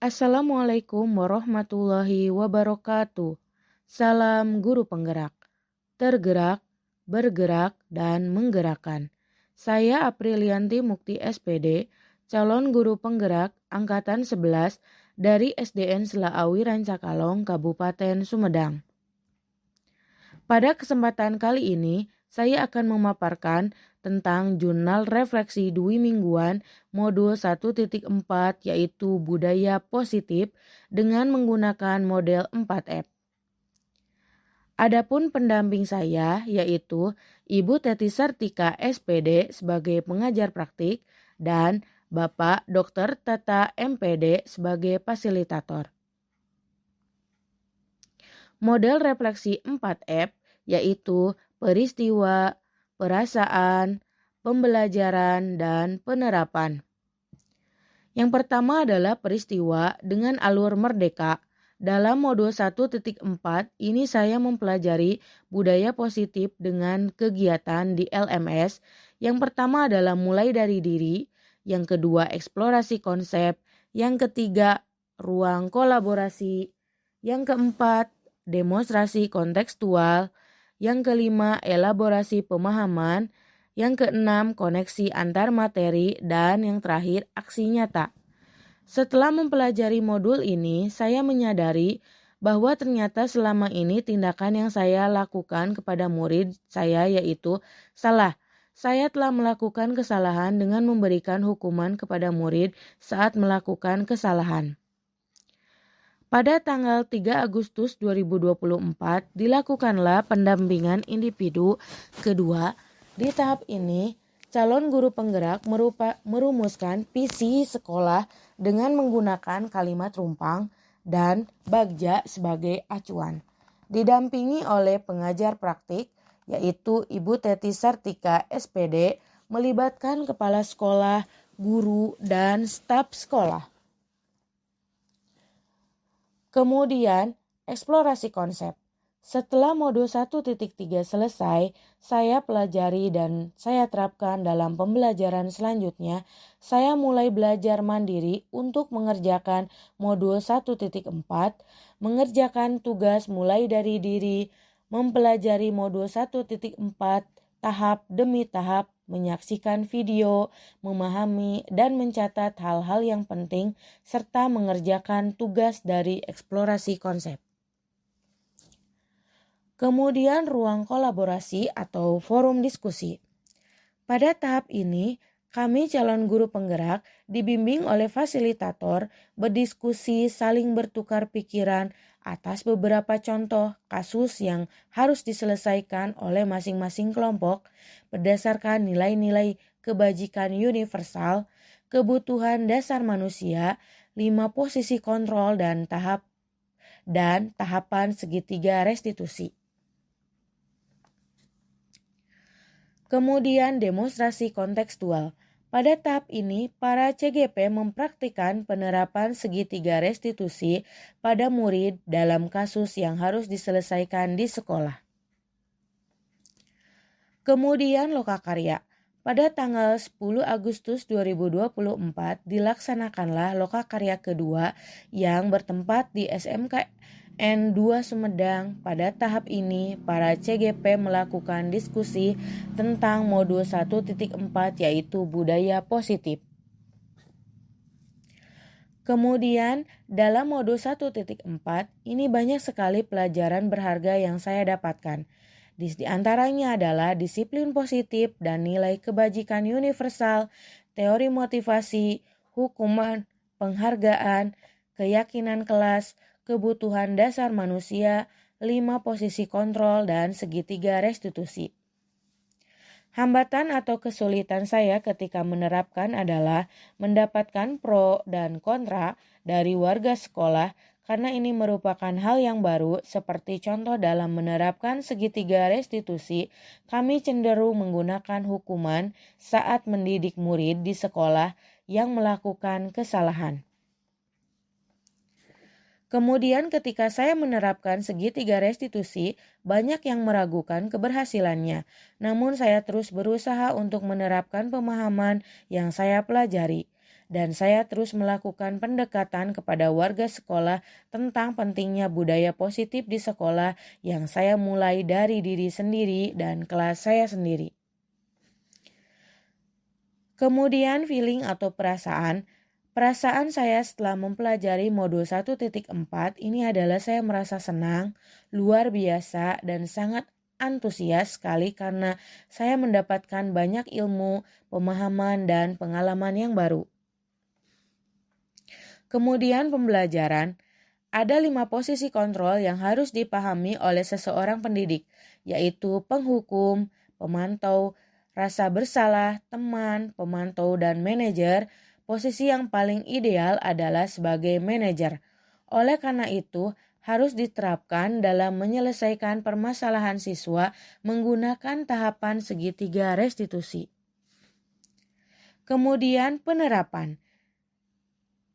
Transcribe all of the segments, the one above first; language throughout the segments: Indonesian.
Assalamualaikum warahmatullahi wabarakatuh. Salam guru penggerak. Tergerak, bergerak, dan menggerakkan. Saya Aprilianti Mukti SPD, calon guru penggerak Angkatan 11 dari SDN Selaawi Rancakalong, Kabupaten Sumedang. Pada kesempatan kali ini, saya akan memaparkan tentang jurnal refleksi dwi mingguan modul 1.4 yaitu budaya positif dengan menggunakan model 4F. Adapun pendamping saya yaitu Ibu Teti Sartika SPD sebagai pengajar praktik dan Bapak Dr. Tata MPD sebagai fasilitator. Model refleksi 4F yaitu peristiwa, perasaan, pembelajaran, dan penerapan. Yang pertama adalah peristiwa dengan alur merdeka. Dalam modul 1.4 ini saya mempelajari budaya positif dengan kegiatan di LMS. Yang pertama adalah mulai dari diri, yang kedua eksplorasi konsep, yang ketiga ruang kolaborasi, yang keempat demonstrasi kontekstual, yang kelima elaborasi pemahaman, yang keenam koneksi antar materi, dan yang terakhir aksi nyata. Setelah mempelajari modul ini, saya menyadari bahwa ternyata selama ini tindakan yang saya lakukan kepada murid saya yaitu salah. Saya telah melakukan kesalahan dengan memberikan hukuman kepada murid saat melakukan kesalahan. Pada tanggal 3 Agustus 2024 dilakukanlah pendampingan individu kedua. Di tahap ini, calon guru penggerak merumuskan visi sekolah dengan menggunakan kalimat rumpang dan bagja sebagai acuan. Didampingi oleh pengajar praktik yaitu Ibu Teti Sartika SPD melibatkan kepala sekolah, guru, dan staf sekolah. Kemudian, eksplorasi konsep. Setelah modul 1.3 selesai, saya pelajari dan saya terapkan dalam pembelajaran selanjutnya. Saya mulai belajar mandiri untuk mengerjakan modul 1.4, mengerjakan tugas mulai dari diri, mempelajari modul 1.4 tahap demi tahap, menyaksikan video, memahami dan mencatat hal-hal yang penting, serta mengerjakan tugas dari eksplorasi konsep. Kemudian ruang kolaborasi atau forum diskusi. Pada tahap ini, kami calon guru penggerak dibimbing oleh fasilitator berdiskusi saling bertukar pikiran atas beberapa contoh kasus yang harus diselesaikan oleh masing-masing kelompok berdasarkan nilai-nilai kebajikan universal, kebutuhan dasar manusia, 5 posisi kontrol dan tahapan segitiga restitusi. Kemudian demonstrasi kontekstual. Pada tahap ini, para CGP mempraktikkan penerapan segitiga restitusi pada murid dalam kasus yang harus diselesaikan di sekolah. Kemudian lokakarya. Pada tanggal 10 Agustus 2024 dilaksanakanlah lokakarya kedua yang bertempat di SMKN 2 Sumedang. Pada tahap ini, para CGP melakukan diskusi tentang modul 1.4 yaitu budaya positif. Kemudian, dalam modul 1.4 ini banyak sekali pelajaran berharga yang saya dapatkan. Di antaranya adalah disiplin positif dan nilai kebajikan universal, teori motivasi, hukuman, penghargaan, keyakinan kelas, kebutuhan dasar manusia, 5 posisi kontrol, dan segitiga restitusi. Hambatan atau kesulitan saya ketika menerapkan adalah mendapatkan pro dan kontra dari warga sekolah karena ini merupakan hal yang baru seperti contoh dalam menerapkan segitiga restitusi, kami cenderung menggunakan hukuman saat mendidik murid di sekolah yang melakukan kesalahan. Kemudian ketika saya menerapkan segitiga restitusi, banyak yang meragukan keberhasilannya. Namun saya terus berusaha untuk menerapkan pemahaman yang saya pelajari. dan saya terus melakukan pendekatan kepada warga sekolah tentang pentingnya budaya positif di sekolah yang saya mulai dari diri sendiri dan kelas saya sendiri. Kemudian feeling atau perasaan. Perasaan saya setelah mempelajari modul 1.4 ini adalah saya merasa senang, luar biasa, dan sangat antusias sekali karena saya mendapatkan banyak ilmu, pemahaman, dan pengalaman yang baru. Kemudian pembelajaran. Ada 5 posisi kontrol yang harus dipahami oleh seseorang pendidik, yaitu penghukum, pemantau, rasa bersalah, teman, pemantau, dan manajer. Posisi yang paling ideal adalah sebagai manajer. Oleh karena itu, harus diterapkan dalam menyelesaikan permasalahan siswa menggunakan tahapan segitiga restitusi. Kemudian penerapan.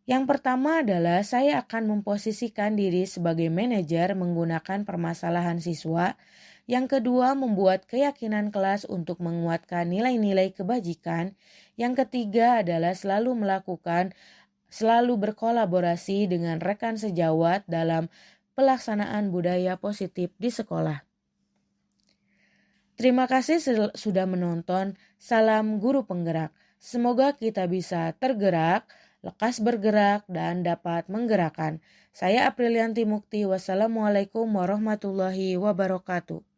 Yang pertama adalah saya akan memposisikan diri sebagai manajer menggunakan permasalahan siswa. Yang kedua, membuat keyakinan kelas untuk menguatkan nilai-nilai kebajikan. Yang ketiga adalah selalu berkolaborasi dengan rekan sejawat dalam pelaksanaan budaya positif di sekolah. Terima kasih sudah menonton. Salam Guru Penggerak. Semoga kita bisa tergerak, lekas bergerak, dan dapat menggerakkan. Saya Aprilianti Mukti. Wassalamualaikum warahmatullahi wabarakatuh.